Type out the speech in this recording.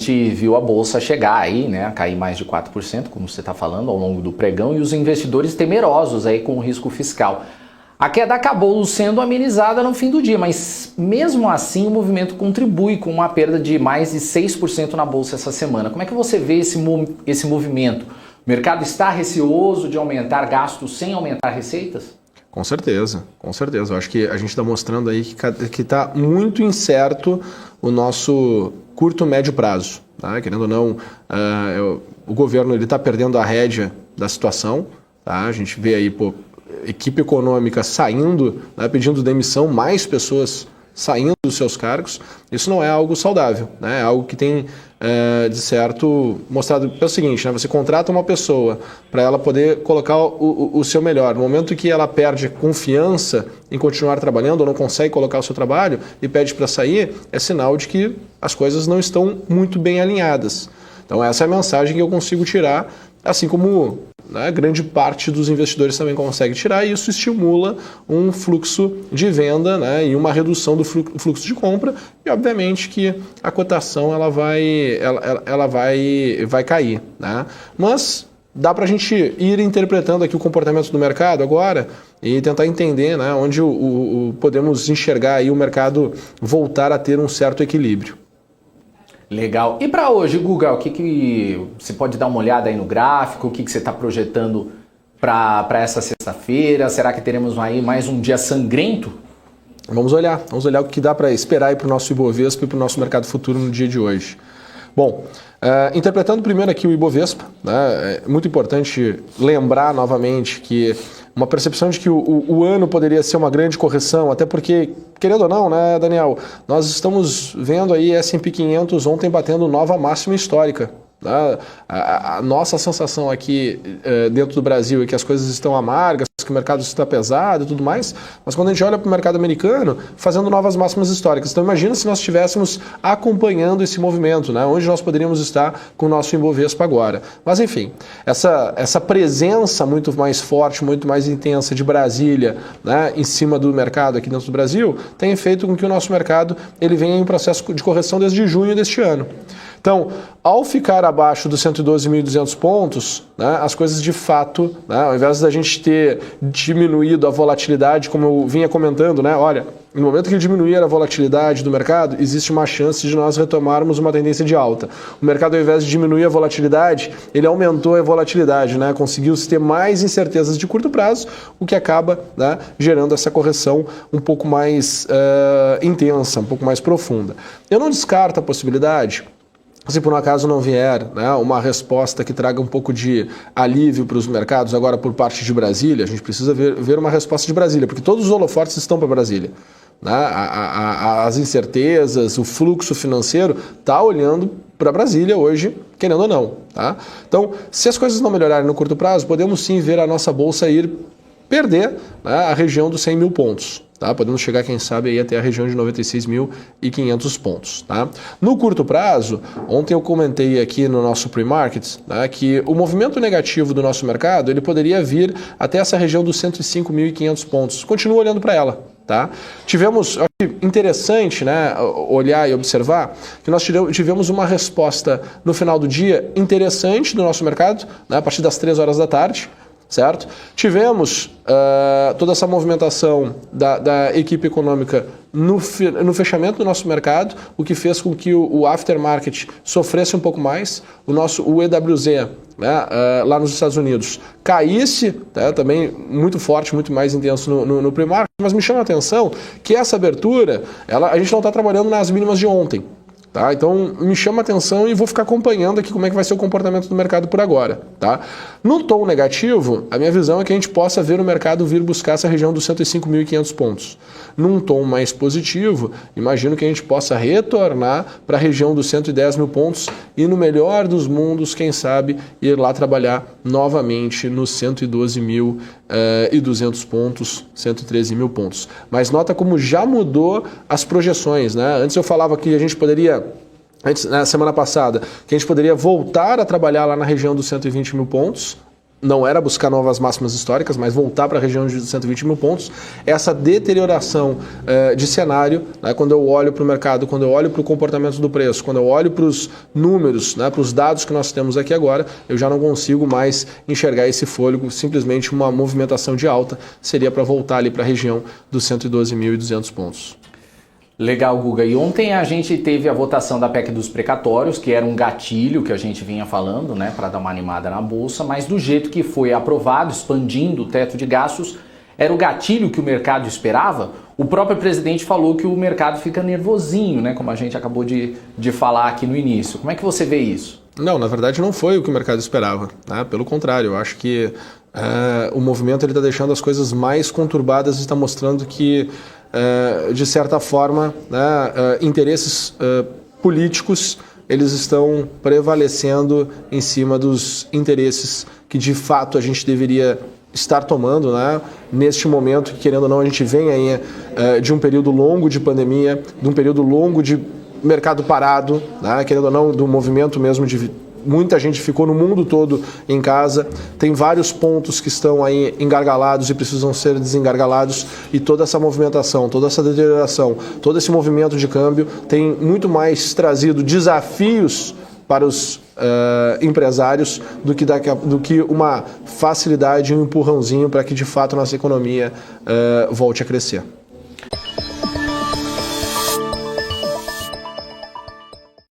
gente viu a bolsa chegar aí, né, a cair mais de 4%, como você está falando, ao longo do pregão, e os investidores temerosos aí com o risco fiscal. A queda acabou sendo amenizada no fim do dia, mas mesmo assim o movimento contribui com uma perda de mais de 6% na bolsa essa semana. Como é que você vê esse movimento? O mercado está receoso de aumentar gastos sem aumentar receitas? Com certeza, com certeza. Eu acho que a gente está mostrando aí que está muito incerto o nosso curto, médio prazo. Tá? Querendo ou não, o governo está perdendo a rédea da situação. Tá? A gente vê aí, equipe econômica saindo, né, pedindo demissão, mais pessoas saindo dos seus cargos. Isso não é algo saudável, né? É algo que tem, de certo, mostrado pelo seguinte, né? Você contrata uma pessoa para ela poder colocar o seu melhor. No momento que ela perde confiança em continuar trabalhando ou não consegue colocar o seu trabalho e pede para sair, é sinal de que as coisas não estão muito bem alinhadas. Então essa é a mensagem que eu consigo tirar, assim como, né, grande parte dos investidores também consegue tirar, e isso estimula um fluxo de venda, né, e uma redução do fluxo de compra, e obviamente que a cotação ela vai cair. Né? Mas dá para a gente ir interpretando aqui o comportamento do mercado agora e tentar entender, né, onde podemos enxergar aí o mercado voltar a ter um certo equilíbrio. Legal. E para hoje, Guga, o que você pode dar uma olhada aí no gráfico? O que você está projetando para essa sexta-feira? Será que teremos aí mais um dia sangrento? Vamos olhar o que dá para esperar aí para o nosso Ibovespa e para o nosso mercado futuro no dia de hoje. Bom, interpretando primeiro aqui o Ibovespa, né, é muito importante lembrar novamente que uma percepção de que o ano poderia ser uma grande correção, até porque, querendo ou não, né, Daniel, nós estamos vendo aí S&P 500 ontem batendo nova máxima histórica. A nossa sensação aqui dentro do Brasil é que as coisas estão amargas, que o mercado está pesado e tudo mais, mas quando a gente olha para o mercado americano, fazendo novas máximas históricas. Então imagina se nós estivéssemos acompanhando esse movimento, né? Onde nós poderíamos estar com o nosso Ibovespa agora. Mas enfim, essa presença muito mais forte, muito mais intensa de Brasília, né, em cima do mercado aqui dentro do Brasil, tem feito com que o nosso mercado ele venha em processo de correção desde junho deste ano. Então, ao ficar abaixo dos 112.200 pontos, né, as coisas de fato, né, ao invés da gente ter diminuído a volatilidade, como eu vinha comentando, né, olha, no momento que diminuir a volatilidade do mercado, existe uma chance de nós retomarmos uma tendência de alta. O mercado, ao invés de diminuir a volatilidade, ele aumentou a volatilidade, né, conseguiu ter mais incertezas de curto prazo, o que acaba, né, gerando essa correção um pouco mais intensa, um pouco mais profunda. Eu não descarto a possibilidade, se por um acaso não vier, né, uma resposta que traga um pouco de alívio para os mercados agora por parte de Brasília, a gente precisa ver uma resposta de Brasília, porque todos os holofotes estão para Brasília. Né? As incertezas, o fluxo financeiro está olhando para Brasília hoje, querendo ou não. Tá? Então, se as coisas não melhorarem no curto prazo, podemos sim ver a nossa bolsa ir perder, né, a região dos 100 mil pontos. Tá? Podemos chegar, quem sabe, aí até a região de 96.500 pontos. Tá? No curto prazo, ontem eu comentei aqui no nosso pre-market, né, que o movimento negativo do nosso mercado ele poderia vir até essa região dos 105.500 pontos. Continuo olhando para ela. Tá? Tivemos, acho interessante, né, olhar e observar que nós tivemos uma resposta no final do dia interessante do nosso mercado, né, a partir das 3 horas da tarde. Certo? Tivemos toda essa movimentação da equipe econômica no fechamento do nosso mercado, o que fez com que o aftermarket sofresse um pouco mais, o EWZ, né, lá nos Estados Unidos caísse, tá, também muito forte, muito mais intenso no pre-market, mas me chama a atenção que essa abertura, a gente não está trabalhando nas mínimas de ontem. Tá? Então me chama a atenção e vou ficar acompanhando aqui como é que vai ser o comportamento do mercado por agora. Tá? No tom negativo, a minha visão é que a gente possa ver o mercado vir buscar essa região dos 105.500 pontos. Num tom mais positivo, imagino que a gente possa retornar para a região dos 110 mil pontos e, no melhor dos mundos, quem sabe, ir lá trabalhar novamente nos 112.200 pontos, 113 mil pontos. Mas nota como já mudou as projeções. Né? Antes eu falava que a gente poderia, na semana passada, que a gente poderia voltar a trabalhar lá na região dos 120 mil pontos, não era buscar novas máximas históricas, mas voltar para a região de 120 mil pontos. Essa deterioração de cenário, né, quando eu olho para o mercado, quando eu olho para o comportamento do preço, quando eu olho para os números, né, para os dados que nós temos aqui agora, eu já não consigo mais enxergar esse fôlego, simplesmente uma movimentação de alta seria para voltar ali para a região dos 112.200 pontos. Legal, Guga. E ontem a gente teve a votação da PEC dos precatórios, que era um gatilho que a gente vinha falando, né, para dar uma animada na Bolsa, mas do jeito que foi aprovado, expandindo o teto de gastos, era o gatilho que o mercado esperava? O próprio presidente falou que o mercado fica nervosinho, né, como a gente acabou de falar aqui no início. Como é que você vê isso? Não, na verdade não foi o que o mercado esperava, né? Pelo contrário, eu acho que o movimento está deixando as coisas mais conturbadas e está mostrando que de certa forma, né, interesses políticos eles estão prevalecendo em cima dos interesses que de fato a gente deveria estar tomando, né, neste momento, que querendo ou não a gente vem aí de um período longo de pandemia, de um período longo de mercado parado, né, querendo ou não, do movimento mesmo de muita gente ficou no mundo todo em casa, tem vários pontos que estão aí engargalados e precisam ser desengargalados, e toda essa movimentação, toda essa deterioração, todo esse movimento de câmbio tem muito mais trazido desafios para os empresários do que uma facilidade, um empurrãozinho para que de fato a nossa economia volte a crescer.